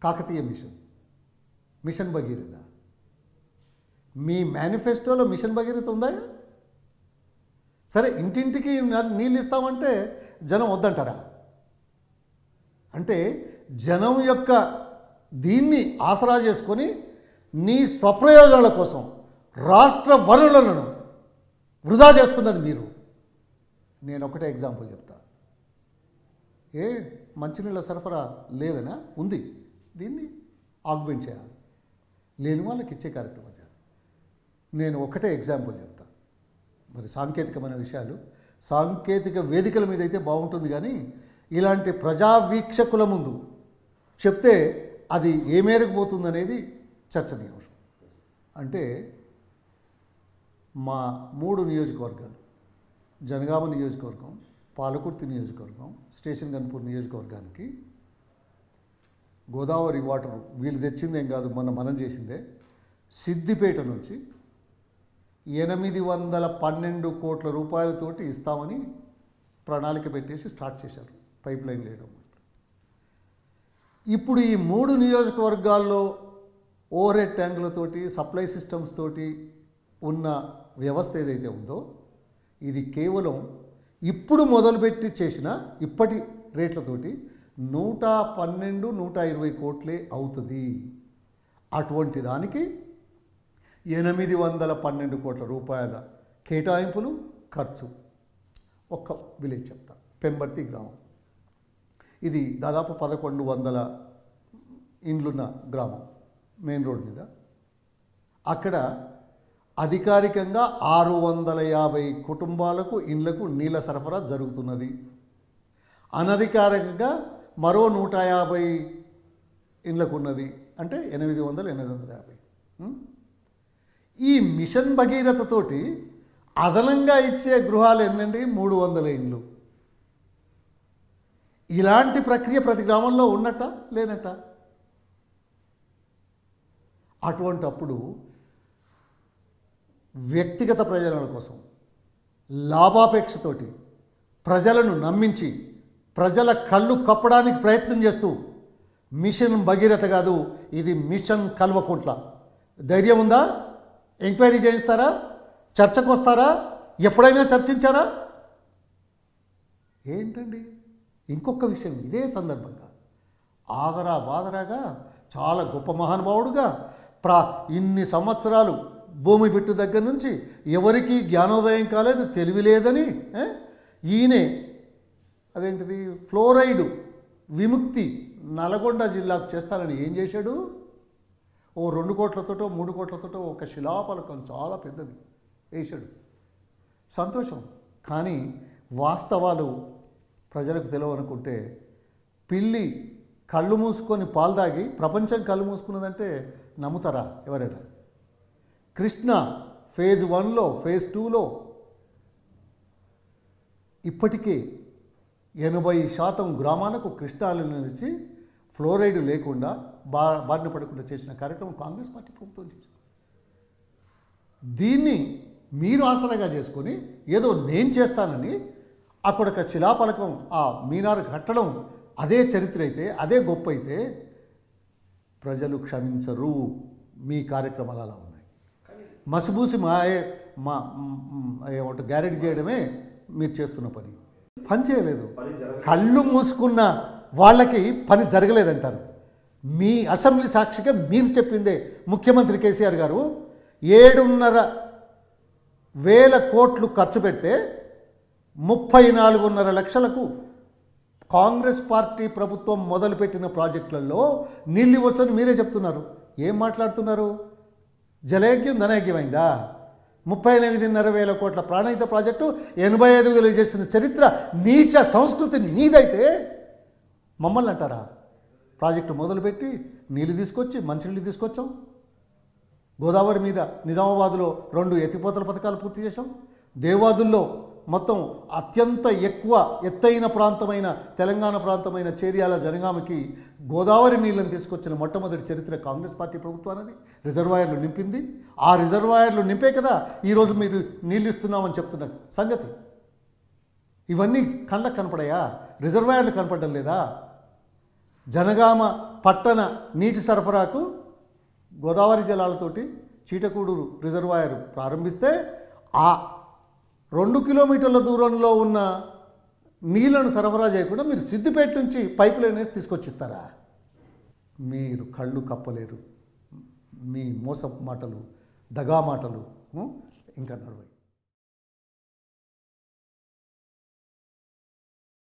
Kakatiya machine Bhagiratha. మీ మేనిఫెస్టోలో machine Bhagiratha ఉందా? సరే, ఇంటింటికి నీళ్ళు ఇస్తామంటే జనం వద్దంటారా? అంటే జనం యొక్క దీన్ని ఆసరా చేసుకొని నీ స్వప్రయోజనాల కోసం రాష్ట్ర వనరులను వృధా చేస్తున్నది మీరు. నేను ఒకటే ఎగ్జాంపుల్ చెప్తా. మంచినీళ్ళ సరఫరా లేదనా? ఉంది. దీన్ని ఆగ్మెంట్ చేయాలి, లేని వాళ్ళకి ఇచ్చే కార్యక్రమం చేయాలి. నేను ఒకటే ఎగ్జాంపుల్ చెప్తా. మరి సాంకేతికమైన విషయాలు సాంకేతిక వేదికల మీద అయితే బాగుంటుంది, కానీ ఇలాంటి ప్రజా వీక్షకుల ముందు చెప్తే అది ఏ మేరకు పోతుందనేది చర్చనీయాంశం. అంటే మా 3 నియోజకవర్గాలు, జనగామ నియోజకవర్గం, పాలకుర్తి నియోజకవర్గం, స్టేషన్ గన్పూర్ నియోజకవర్గానికి గోదావరి వాటర్ వీళ్ళు తెచ్చిందేం కాదు, మనం చేసిందే. సిద్దిపేట నుంచి 812 కోట్ల రూపాయలతోటి ఇస్తామని ప్రణాళిక పెట్టేసి స్టార్ట్ చేశారు పైప్ లైన్ వేయడం. ఇప్పుడు ఈ 3 నియోజకవర్గాల్లో ఓవర్ హెడ్ ట్యాంకులతోటి సప్లై సిస్టమ్స్ తోటి ఉన్న వ్యవస్థ ఏదైతే ఉందో, ఇది కేవలం ఇప్పుడు మొదలుపెట్టి చేసిన ఇప్పటి రేట్లతోటి 112-120 కోట్లే అవుతుంది. అటువంటి దానికి 812 కోట్ల రూపాయల కేటాయింపులు ఖర్చు. ఒక్క విలేజ్ చెప్తా, పెంబర్తి గ్రామం. ఇది దాదాపు 1100 ఇండ్లున్న గ్రామం, మెయిన్ రోడ్ మీద. అక్కడ అధికారికంగా 650 కుటుంబాలకు ఇండ్లకు నీళ్ళ సరఫరా జరుగుతున్నది. అనధికారికంగా మరో 150 ఇండ్లకు ఉన్నది, అంటే 850. ఈ మిషన్ భగీరథతోటి అదనంగా ఇచ్చే గృహాలు ఎన్నండి? 300 ఇండ్లు. ఇలాంటి ప్రక్రియ ప్రతి గ్రామంలో ఉన్నట్ట లేనట్ట? అటువంటప్పుడు వ్యక్తిగత ప్రయోజనాల కోసం లాభాపేక్షతోటి ప్రజలను నమ్మించి ప్రజల కళ్ళు కప్పడానికి ప్రయత్నం చేస్తూ మిషన్ భగీరథ కాదు, ఇది మిషన్ కల్వకుంట్ల. ధైర్యం ఉందా? ఎంక్వైరీ చేయిస్తారా? చర్చకు వస్తారా? ఎప్పుడైనా చర్చించారా? ఏంటండి? ఇంకొక విషయం, ఇదే సందర్భంగా ఆదరా బాదరాగా చాలా గొప్ప మహానుభావుడుగా ఇన్ని సంవత్సరాలు భూమి బిట్టు దగ్గర నుంచి ఎవరికి జ్ఞానోదయం కాలేదు, తెలివి లేదని ఈయనే అదేంటిది ఫ్లోరైడ్ విముక్తి నల్గొండ జిల్లాకు చేస్తానని ఏం చేశాడు? ఓ 2 కోట్లతోటో 3 కోట్లతోటో ఒక శిలాఫలకం చాలా పెద్దది వేశాడు. సంతోషం. కానీ వాస్తవాలు ప్రజలకు తెలియనుకుంటే, పిల్లి కళ్ళు మూసుకొని పాలు తాగి ప్రపంచం కళ్ళు మూసుకున్నదంటే నమ్ముతారా ఎవరైనా? కృష్ణ ఫేజ్ 1లో ఫేజ్ 2లో ఇప్పటికే 80% గ్రామాలకు కృష్ణాలు నిలిచి ఫ్లోరైడ్ లేకుండా బారిన పడకుండా చేసిన కార్యక్రమం కాంగ్రెస్ పార్టీ ప్రభుత్వం చేసింది. దీన్ని మీరు ఆసరాగా చేసుకొని ఏదో నేను చేస్తానని అక్కడ ఒక శిలాఫలకం ఆ మీనారు కట్టడం అదే చరిత్ర అయితే, అదే గొప్ప అయితే ప్రజలు క్షమించరు. మీ కార్యక్రమాలు అలా ఉన్నాయి. మసిబూసి ఏమంటే గ్యారెంటీ చేయడమే మీరు చేస్తున్న పని చేయలేదు. కళ్ళు మూసుకున్న వాళ్ళకి పని జరగలేదంటారు. మీ అసెంబ్లీ సాక్షిగా మీరు చెప్పిందే. ముఖ్యమంత్రి కేసీఆర్ గారు 7,500,000 కోట్లు ఖర్చు పెడితే 34,500 లక్షలకు కాంగ్రెస్ పార్టీ ప్రభుత్వం మొదలుపెట్టిన ప్రాజెక్టులలో నీళ్ళు వస్తుందని మీరే చెప్తున్నారు. ఏం మాట్లాడుతున్నారు? జలయజ్ఞం ధనయజ్ఞమైందా? 38,500 కోట్ల ప్రాణహిత ప్రాజెక్టు 85,000 చేసిన చరిత్ర నీచ సంస్కృతి నీదైతే మమ్మల్ని అంటారా? ప్రాజెక్టు మొదలుపెట్టి నీళ్ళు తీసుకొచ్చి మంచినీళ్ళు తీసుకొచ్చాం. గోదావరి మీద నిజామాబాద్లో 2 ఎత్తిపోతల పథకాలు పూర్తి చేశాం. దేవాదుల్లో మొత్తం అత్యంత ఎక్కువ ఎత్తైన ప్రాంతమైన తెలంగాణ ప్రాంతమైన చేర్యాల జనగామకి గోదావరి నీళ్ళని తీసుకొచ్చిన మొట్టమొదటి చరిత్ర కాంగ్రెస్ పార్టీ ప్రభుత్వానికి. రిజర్వాయర్లు నింపింది. ఆ రిజర్వాయర్లు నింపే కదా ఈరోజు మీరు నీళ్ళు ఇస్తున్నామని చెప్తున్న సంగతి. ఇవన్నీ కళ్ళకు కనపడాయా? రిజర్వాయర్లు కనపడడం లేదా? జనగామ పట్టణ నీటి సరఫరాకు గోదావరి జలాలతోటి చీటకూడూరు రిజర్వాయర్ ప్రారంభిస్తే ఆ 2 కిలోమీటర్ల దూరంలో ఉన్న నీళ్లను సరఫరా చేయకుండా మీరు సిద్దిపేట నుంచి పైప్ లైన్ వేసి తీసుకొచ్చిస్తారా? మీరు కళ్ళు కప్పలేరు. మీ మోసపు మాటలు, దగా మాటలు ఇంకా నడవయి.